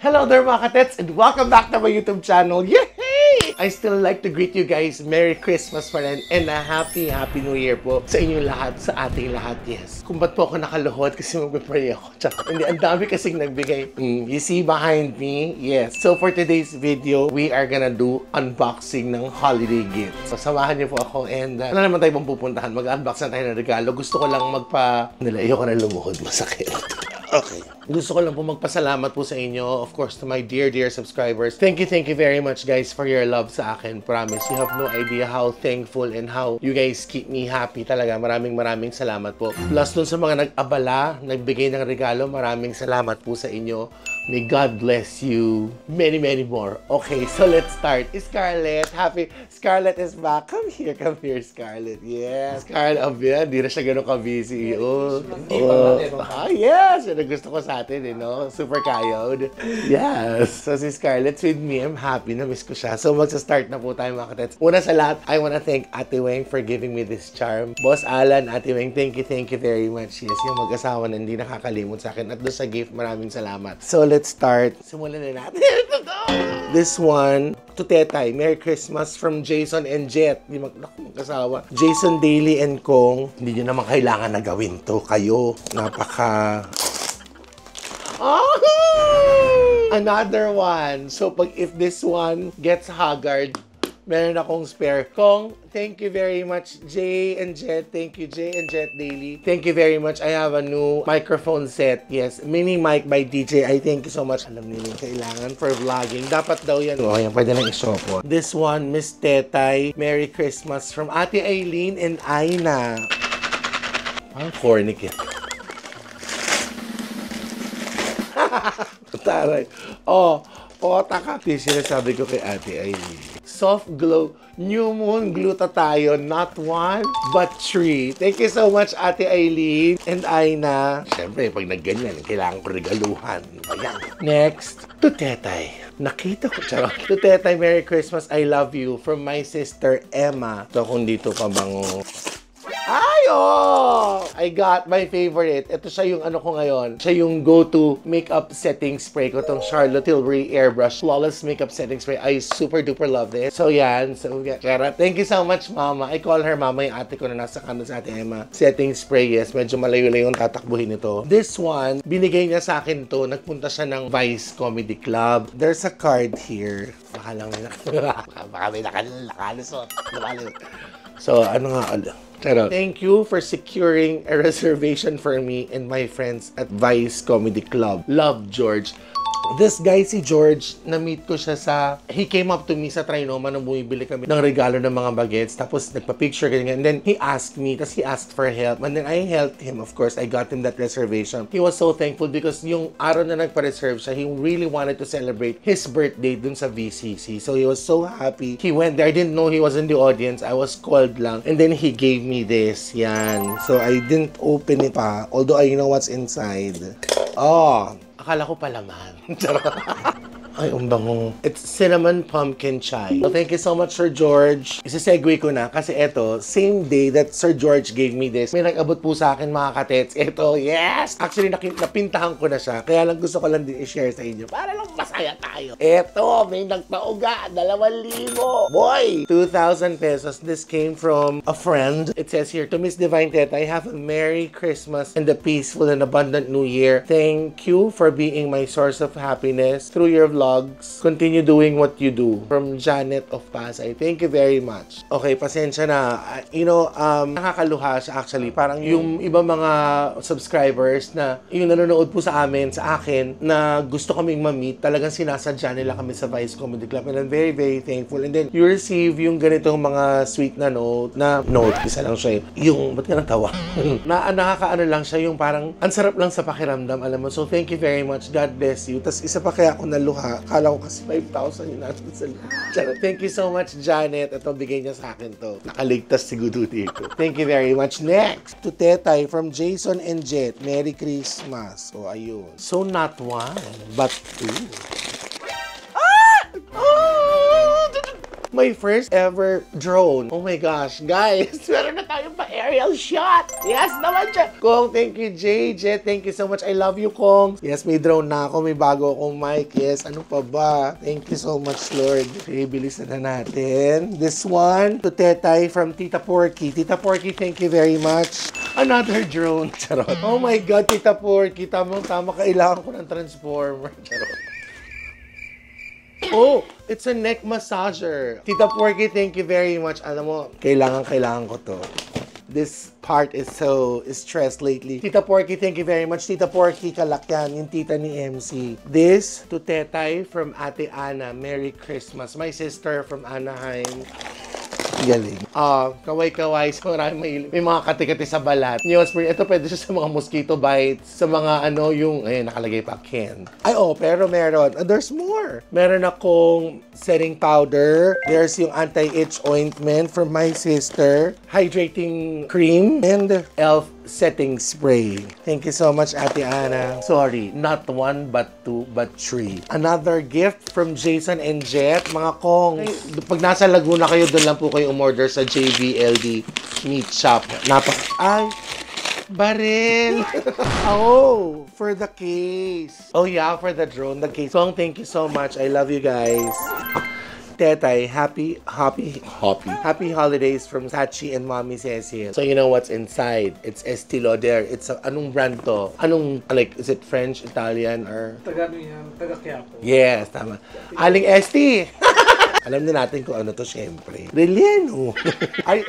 Hello there mga katets and welcome back to my YouTube channel. Yay! I still like to greet you guys Merry Christmas pa rin and a Happy New Year po sa inyong lahat, sa ating lahat, yes. Kung ba't po ako nakaluhod kasi magpipray ako. Hindi, ang dami kasing nagbigay. You see behind me? Yes. So for today's video, we are gonna do unboxing ng holiday gifts. So samahan niyo po ako and wala naman tayo pang pupuntahan. Mag-unbox na tayo ng regalo. Gusto ko lang Nilaiyo ko na lumuhod. Masakit. Okay. Gusto ko lang po magpasalamat po sa inyo, of course, to my dear subscribers. Thank you very much, guys, for your love sa akin. Promise, you have no idea how thankful and how you guys keep me happy talaga. Maraming salamat po. Plus, dun sa mga nag-abala, nagbigay ng regalo, maraming salamat po sa inyo. May God bless you. Many more. Okay, so let's start. Scarlett, Scarlett is back. Come here, Scarlett. Yes. Scarlett, di na siya ganun ka-busy. Yes. Yan ang gusto ko sa atin, no? Super kayod. Yes. So si Scarlett's with me. I'm happy. Na-miss ko siya. So magsa-start na po tayo mga katets. Una sa lahat, I wanna thank Ate Weng for giving me this charm. Boss Alan, Ate Weng, thank you very much. Yes, yung mag-asawa na hindi nakakalimot sa akin. At doon sa gift, maraming salamat. So let's start. Simulan na natin. This one, to Tetay. Merry Christmas from Jason and Jet. Di mag-asawa. Jason Daly and Kong. Hindi nyo naman kailangan na gawin to. Kayo. Another one. So, if this one gets haggard, meron akong spare. Kong, thank you very much. Jay and Jet, thank you. Jay and Jet Daily, thank you very much. I have a new microphone set. Yes, mini mic by DJ. I thank you so much. Alam niyo yung kailangan for vlogging. Dapat daw yan. Oh, yan, pwede lang i-show po. This one, Miss Tetay. Merry Christmas from Ate Aileen and Aina. Ang corny kid. Taray. Taka. Sinasabi ko kay Ate Aileen. Soft Glow New Moon Glutathione, not 1, but 3. Thank you so much, Ate Aileen and Aina. Siyempre, pag nagganyan, kailangan ko regaluhan. Ayan. Next, to Tetay. Nakita ko, charot. To Tetay, Merry Christmas, I love you. From my sister, Emma. Ito kung dito ka bango. I got my favorite. Ito siya yung ano ko ngayon. Siya yung go-to makeup setting spray ko. Itong Charlotte Tilbury Airbrush Flawless Makeup Setting Spray. I super duper love this. So yan. So, charot. Thank you so much, Mama. I call her Mama, yung ate ko na nasa kanan sa Ate Emma. Setting spray, yes. Medyo malayo-layo yung tatakbuhin nito. This one, binigay niya sa akin to. Nagpunta siya ng Vice Comedy Club. There's a card here. Baka lang may nakalusot. So, ano nga, thank you for securing a reservation for me and my friends at Vice Comedy Club. Love, George. This guy, si George, na-meet ko siya he came up to me sa Trinoma nung bumibili kami ng regalo ng mga bagets. Tapos, nagpa-picture, ganyan. And then, he asked me, tapos he asked for help. And then, I helped him, of course. I got him that reservation. He was so thankful because yung araw na nagpa-reserve siya, he really wanted to celebrate his birthday dun sa VCC. So, he was so happy. He went there. I didn't know he was in the audience. I was called lang. And then, he gave me this. Yan. So, I didn't open it pa. Although, I know what's inside. Akala ko palaman. Ay, bango. It's cinnamon pumpkin chai. So, thank you so much, Sir George. Isa-segue ko na kasi eto, same day that Sir George gave me this, may nag-abot po sa akin mga katets. Eto, yes! Actually, napintahan ko na siya. Kaya lang gusto ko lang din i-share sa inyo para lang masaya tayo. Eto, may nagpauga. 2,000. Boy! 2,000 pesos. This came from a friend. It says here, to Miss Divine Tetay, have a Merry Christmas and a peaceful and abundant New Year. Thank you for being my source of happiness through your vlogs. Continue doing what you do. From Janet of Pasay. Thank you very much. Okay, pasensya na. Nakakaluha siya actually. Parang yung ibang mga subscribers na yung nanonood po sa amin, sa akin, na gusto kaming ma-meet, talagang sinasadya nila kami sa Vice Comedy Club. And I'm very thankful. And then, you receive yung ganitong mga sweet na note, isa lang siya. Yung, ba't ka natawa? Nakakaano lang siya, yung parang, ang sarap lang sa pakiramdam, alam mo. So, thank you very much. God bless you. Tas isa pa kaya ako naluha. Kala ko kasi 5,000 yung natin sa Charot. Thank you so much, Janet. Ito, bigay niya sa akin to. Nakaligtas siguro dito. Thank you very much. Next, to Tetay from Jason and Jet. Merry Christmas. So, ayun. So, not 1, but 2. My first ever drone. Oh my gosh, guys. Meron na tayong pa-aerial shot. Yes naman siya. Kong, thank you, Jay. Jet, thank you so much. I love you, Kong. Yes, may drone na ako. May bago akong mic. Yes, ano pa ba? Thank you so much, Lord. Okay, bilisan na natin. This one, to Tetay from Tita Porky. Tita Porky, thank you very much. Another drone. Charot. Oh my God, Tita Porky. Tamang-tama, kailangan ko ng transformer. Charot. Oh, it's a neck massager. Tita Porky, thank you very much. Alam mo, kailangan ko to. This part is so stressed lately. Tita Porky, thank you very much. Tita Porky, kalakyan, yung tita ni MC. This to Tetay from Ate Ana. Merry Christmas. My sister from Anaheim. Galing. Kaway-kaway. So, may mga kati-kati sa balat. Neosporin, ito pwede siya sa mga mosquito bites. Sa mga yung, ayun, nakalagay pa, Ken. Ay, pero meron. There's more. Meron akong setting powder. There's yung anti-itch ointment from my sister. Hydrating cream. And Elf setting spray. Thank you so much, Ate Ana. Sorry, not one, but two, but three. Another gift from Jason and Jet. Mga Kong, pag nasa Laguna kayo, doon lang po kayo umorder sa JVLD Meat Shop. Ay, baril! Oh, for the case. Oh yeah, for the drone, the case. Kong, thank you so much. I love you guys. Tetay, happy holidays from Sachi and Mommy Cecil. So you know what's inside? It's Estee Lauder. It's anong brand to? Anong, like, is it French, Italian, or? Taga Quiapo. Yes, tama. Aling Estee! Alam na natin kung ano to, syempre. Releno. Ay,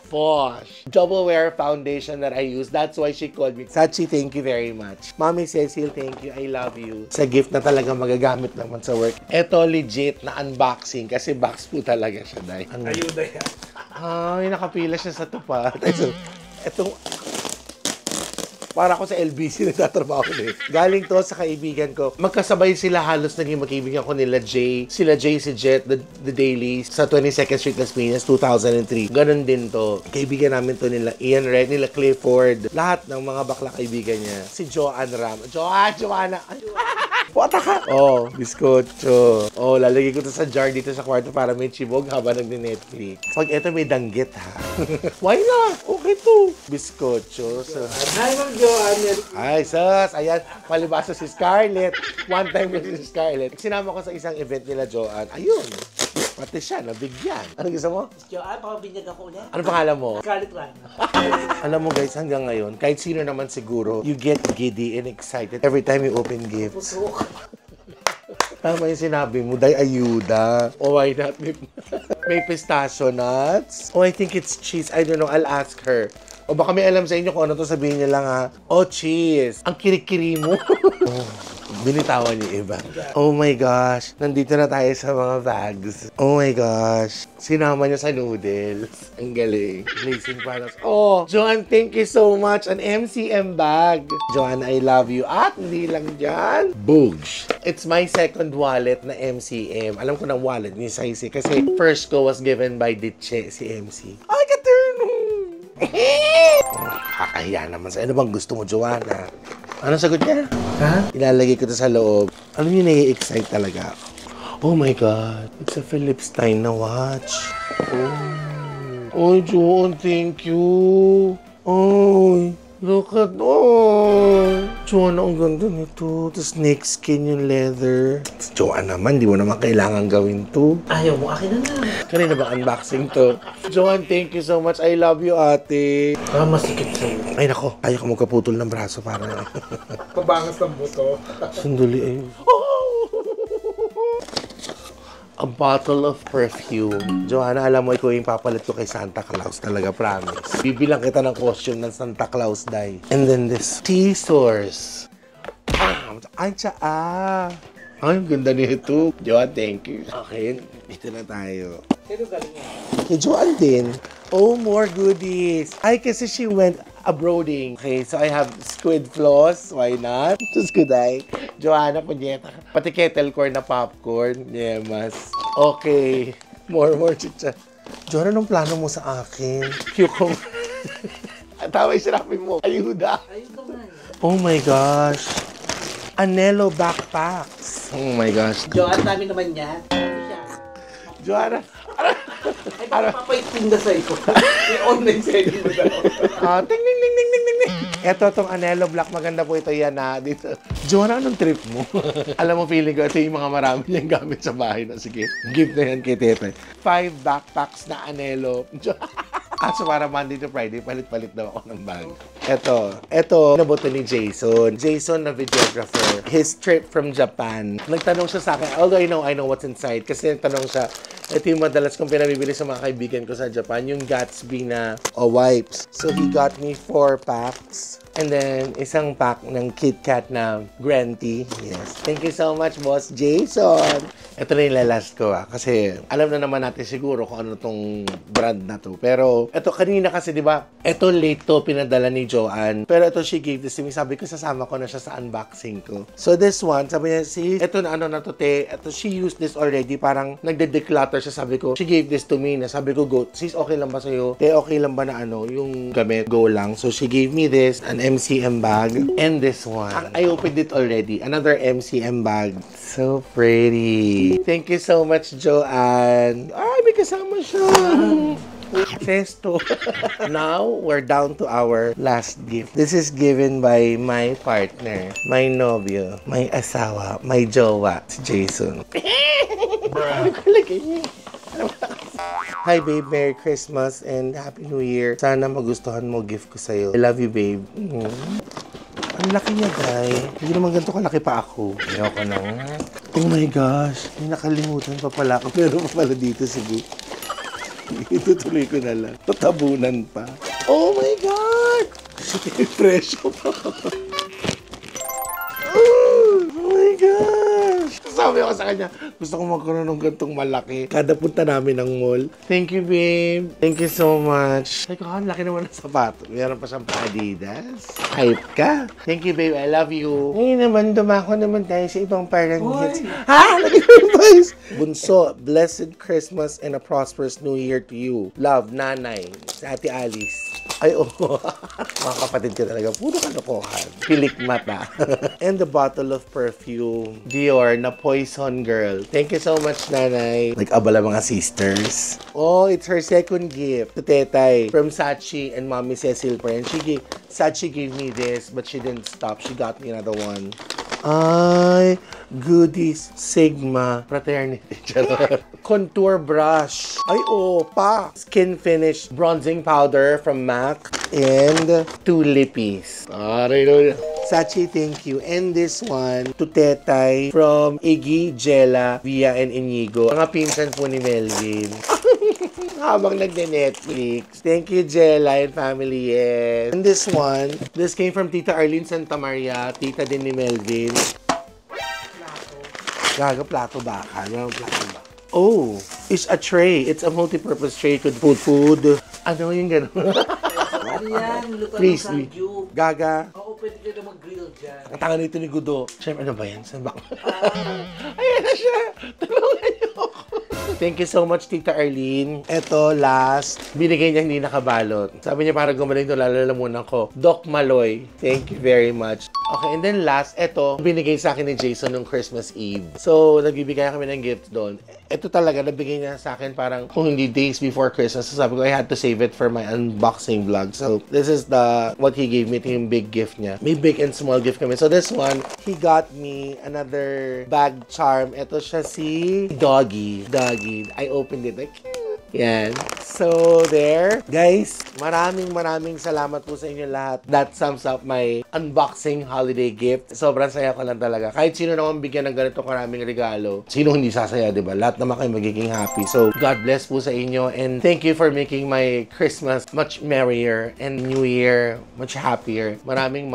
Posh. Double Wear foundation that I use. That's why she called me. Sachi, thank you very much. Mommy Cecil, thank you. I love you. Sa gift na talaga magagamit naman sa work. Ito, legit na unboxing. Kasi box po talaga siya, Day. Ayuda yan. Ay, nakapila siya sa tupa. So, etong... Para ako sa LBC nagtatrabaho din. Galing to sa kaibigan ko. Magkasabay sila, halos naging magkaibigan ko nila Jay. Sila Jay, si Jet, the Daily sa 22nd Street Las Piñas, 2003. Ganon din to. Kaibigan namin to nila Ian Red, nila Clifford. Lahat ng mga bakla kaibigan niya. Si Joanne Ram. Joanna. Wata ka? Biskotso. Lalagay ko to sa jar dito sa kwarto para may chibog habang nagdi-Netflix. Pag eto may danggit ha. Why not? Okay to. Biskotso. So, ay, sus! Ayan, palibasa si Scarlett. One time ko si Scarlett. Sinama ko sa isang event nila, Joanne. Ayun. Pati siya, nabigyan. Ano gusto mo? Joanne, pakabinyan ako ulit. Ano pangalan mo? Scarlett Rana. Alam mo guys, hanggang ngayon, kahit sino naman siguro, you get giddy and excited every time you open gifts. Pusok. Tama yung sinabi mo, day ayuda. Why not? May pistachio nuts. I think it's cheese. I don't know, I'll ask her. O baka may alam sa inyo kung ano to, sabihin niya lang ha. Cheese. Ang kirikiri mo. Binitawan ni Eva. Oh my gosh. Nandito na tayo sa mga bags. Oh my gosh. Sinama niya sa noodles. Ang galing. Blazing products. Joanne, thank you so much. An MCM bag. Joanne, I love you. At hindi lang dyan. Boogs. It's my second wallet na MCM. Alam ko ng wallet ni Saisi kasi first ko was given by Ditche, si MC. Ay, Katerno! Kakahiya naman sa ano bang gusto mo, Joanna? Ano sagot niya? Ha? Ilalagay ko to sa loob. Alam niyo, nai-excite talaga ako. Oh my God. It's a Philips Stein na watch. Joanne, thank you. Look at, Joanne, ang ganda nito. Tapos snakeskin yung leather. Joanne naman, di mo naman kailangan gawin to. Ayaw mo, akin na lang. Kanina ba unboxing to? Joanne, thank you so much. I love you, ate. Masikip sa'yo. Ay, nako. Ayaw ko magkaputol ng braso para na. Pabangas ng buto. Sandali, ayun. A bottle of perfume. Joanna, alam mo, ikaw yung papalit ko kay Santa Claus. Talaga, promise. Bibilang kita ng costume ng Santa Claus, Day. And then this. T-Source. Ay, ang ganda nito. Joanne, thank you. Okay, dito na tayo. Sino galing yan? Kay Joanne din. More goodies. Ay, kasi she went abroading. Okay, so I have squid floss. Why not? Squid eye. Joanna, punyeta. Pati kettle corn na popcorn. Yemas. Okay. More chicha. Joanna, anong plano mo sa akin? Cucumber. Tama yung sinabi mo. Ayuda. Ayuda nga. Oh my gosh. Anello backpacks. Oh my gosh. Joanne, dami naman yan. Joanna, Ay, papaitinda sa'yo. May online selling mo daw. ting, ting, ting, ting, ting, ting, ting. Ito, tong Anello Black. Maganda po ito yan na dito. Joanna, anong trip mo? Alam mo, feeling ko, ito yung mga marami niyang gamit sa bahay. Na, sige, gift na yan kay Tete. 5 backpacks na Anello. At so para Monday to Friday, palit-palit daw ako ng bag. Ito, naboto ni Jason. Jason na videographer. His trip from Japan. Nagtanong siya sa akin, although I know what's inside. Kasi nagtanong siya, ito yung madalas kong pinabibili sa mga kaibigan ko sa Japan, yung Gatsby na wipes. So he got me 4 packs. And then, isang pack ng Kit Kat na Grenti. Yes. Thank you so much, Boss Jason. Ito na yung last ko kasi alam na naman natin siguro kung ano tong brand na to. Pero, ito kanina kasi, di ba, ito late to pinadala ni Joanne. Pero ito, she gave this to me. Sabi ko, sasama ko na siya sa unboxing ko. So, this one, sabi niya, ito na ano na to, te. Ito, she used this already. Parang nagde-declutter siya. Sabi ko, she gave this to me. Na sabi ko, go, sis, okay lang ba sa'yo? Te, okay lang ba na ano, yung gamit? Go lang. So, she gave me this, an MCM bag, and this one. I opened it already. Another MCM bag. So pretty. Thank you so much, Joanne. Ay, may kasama siya. Festo. Now, we're down to our last gift. This is given by my partner, my nobyo, my asawa, my jowa, si Jason. Hi babe, Merry Christmas and Happy New Year. Sana magustuhan mo gift ko sa'yo. I love you babe. Ang laki niya, guy. Hindi naman ganito kalaki pa ako. Ayoko na. Oh my gosh. May nakalimutan pa pala ako. Meron pa pala dito, sige. Itutuloy ko na lang. Tatabunan pa. Oh my God! Sige, presyo pa. Oh my gosh! Sabi ako sa kanya, gusto ko magkaroon ng gantong malaki. Kada punta namin ng mall. Thank you, babe. Thank you so much. Ay, ang laki naman ng sapato. Meron pa siyang Adidas. Hype ka. Thank you, babe. I love you. Ngayon naman, dumako naman tayo sa ibang parang hits. Ha? Lagi ko yung voice. Bunso, blessed Christmas and a prosperous New Year to you. Love, Nanay. Sa Ate Alice. Ay, oh. Mga kapatid ko talaga. Puro kalokohan. Pilik mata. And the bottle of perfume. Dior na Poison Girl. Thank you so much, Nanay. Nag-abala mga sisters. Oh, it's her second gift to Tetay from Sachi and Mommy Cecil Pren. Sachi gave me this, but she didn't stop. She got me another one. Ay, goodies. Sigma. Fraternity. Contour brush. Ay, pa. Skin finish bronzing powder from MAC. And 2 lippies. Sachi, thank you. And this one to Tetay from Iggy, Jella, Via, and Inigo. Mga pinsan po ni Melvin. Habang nagde-Netflix. Thank you, Jella and family, yes. And this one, this came from Tita Arlene Santa Maria, tita din ni Melvin. Gaga, plato baka. Plato ba? Oh, it's a tray. It's a multi-purpose tray. Could put food. Ano yung gano'n? Ano yan? Luto ng Please, sangyup. Gaga. Oo, pwede ka na mag-grill dyan. Ang tangan nito ni Gudo. Siyempre, ano ba yan? Saan ba? Ayan na siya. Tulungan niyo ako. Thank you so much, Tita Arlene. Ito, last. Binigay niya hindi nakabalot. Sabi niya parang gumaling ito, lalalamunan ko. Doc Maloy. Thank you very much. Okay, and then last, ito, binigay sa akin ni Jason nung Christmas Eve. So, nagbibigay kami ng gift doon. Ito talaga, nabigay niya sa akin parang kung hindi days before Christmas. So, sabi ko, I had to save it for my unboxing vlog. So, this is what he gave me. Ito yung big gift niya. May big and small gift kami. So, this one, he got me another bag charm. Ito siya si Doggy. I opened it. Like, yan. So, there. Guys, maraming salamat po sa inyo lahat. That sums up my unboxing holiday gift. Sobrang saya ko lang talaga. Kahit sino naman bigyan ng ganito karaming regalo, sino hindi sasaya, diba? Lahat naman kayo magiging happy. So, God bless po sa inyo. And thank you for making my Christmas much merrier and New Year much happier. Maraming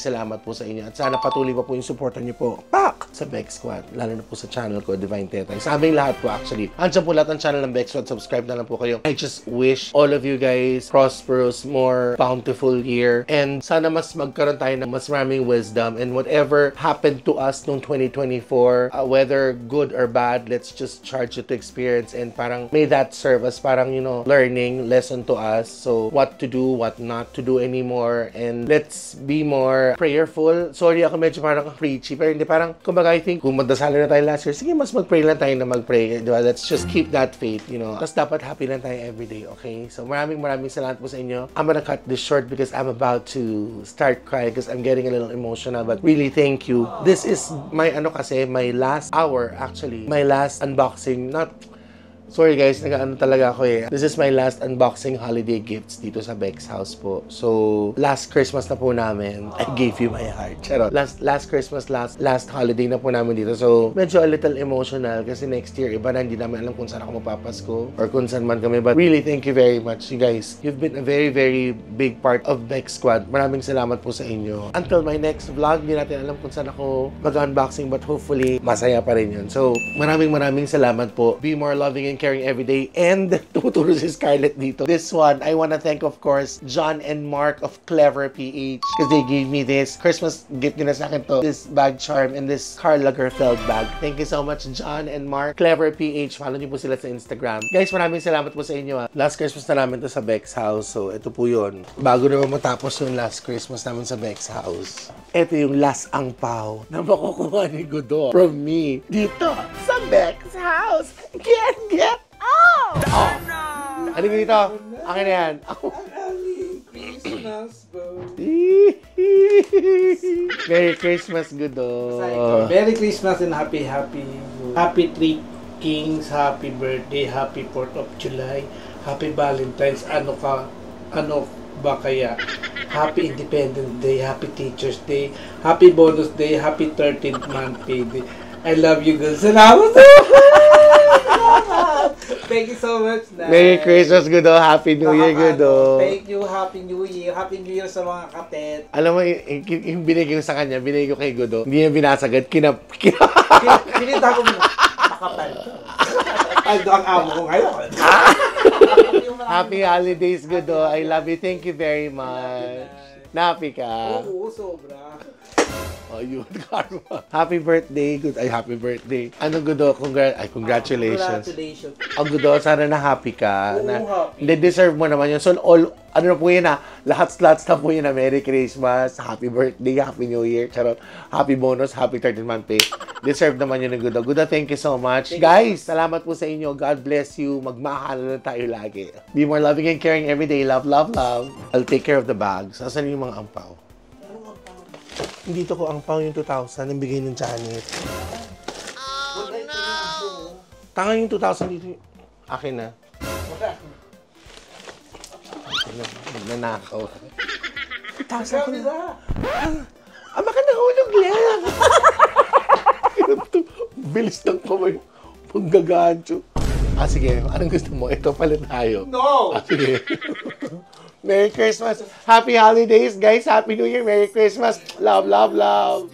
salamat po sa inyo. At sana patuloy pa po yung supportan niyo po. Pak! Sa Bex Squad. Lalo na po sa channel ko, Divine Tetay. Sa aming lahat po actually. Andiyan po lahat ng channel ng Bex Squad mag-subscribe na lang po kayo. I just wish all of you guys prosperous, more bountiful year. And sana mas magkaroon tayo ng mas maraming wisdom. And whatever happened to us noong 2024, whether good or bad, let's just charge it to experience. And parang may that serve as parang, you know, learning lesson to us. So what to do, what not to do anymore. And let's be more prayerful. Sorry ako medyo parang preachy, pero hindi parang, kumbaga I think, kung magdasalan na tayo last year, sige, mas mag-pray lang tayo na mag-pray. Diba? Let's just keep that faith, you know. Tapos dapat happy lang tayo everyday, okay? So maraming salamat po sa inyo. I'm gonna cut this short because I'm about to start crying because I'm getting a little emotional. But really, thank you. This is my, my last hour, actually. My last unboxing, sorry guys, nag-ano talaga ako eh. This is my last unboxing holiday gifts dito sa Bex House po. So, last Christmas na po namin. I gave you my heart. Charot. Last Christmas, last holiday na po namin dito. So, medyo a little emotional kasi next year, iba na, hindi namin alam kung saan ako mapapasko or kung saan man kami. But really, thank you very much. You guys, you've been a very, very big part of Bex Squad. Maraming salamat po sa inyo. Until my next vlog, hindi natin alam kung saan ako mag-unboxing but hopefully, masaya pa rin yun. So, maraming salamat po. Be more loving and caring every day. And tumuturo si Scarlett dito. This one, I want to thank, of course, John and Mark of Clever PH because they gave me this Christmas gift nila sa akin to. This bag charm and this Karl Lagerfeld bag. Thank you so much, John and Mark. Clever PH. Follow niyo po sila sa Instagram. Guys, maraming salamat po sa inyo. Last Christmas na namin to sa Bex House. So, ito po yun. Bago naman matapos yung last Christmas namin sa Bex House. Ito yung last angpaw na makukuha ni Godot from me dito sa Bex House. Get out! Oh! Ano dito? Akin na yan. Christmas, bro. Merry Christmas, Godot. Merry Christmas and happy 3 Kings, happy birthday, happy 4th of July, happy Valentine's, ano ba kaya? Happy Independence Day, happy Teacher's Day, happy Bonus Day, happy 13th month payday. I love you guys. Salamat! Thank you so much, Nay. Merry Christmas, Godot. Happy New Year, Godot. Thank you. Happy New Year. Happy New Year sa mga kapet. Alam mo, yung binigay ko sa kanya, binigay ko kay Godot. Hindi niya binasagad. Kinita ko mo. Makapal. Ay, doon ang amo ko ngayon. Happy holidays, Godot. I love you. Thank you very much. Napi ka. Oo, sobra. Oh, yun, karma. Happy birthday, good. Ay, happy birthday. Ano, Godot? Congratulations. Congratulations. Ang Godot, sana na happy ka. Oo, happy. Hindi, deserve mo naman yun. So, ano na po yun ha? Lahat na po yun na Merry Christmas, Happy Birthday, Happy New Year, charot. Happy bonus, Happy 13th month pay. Deserve naman yun ng Godot. Godot, thank you so much. Guys, salamat po sa inyo. God bless you. Magmahal na tayo lagi. Be more loving and caring every day. Love, love, love. I'll take care of the bags. Asan yung mga ampaw? Dito ko ampaw yung 2,000 ang bigay ng Janet. Oh, no! Tanga yung 2,000 dito. Akin na. Magnanakaw. 2,000 ko na. Ama ka nahulog lang. Bilis ng kamay. Paggagancho. Sige. Anong gusto mo? Ito pala tayo. No! Sige. Merry Christmas. Happy holidays, guys. Happy New Year. Merry Christmas. Love, love, love.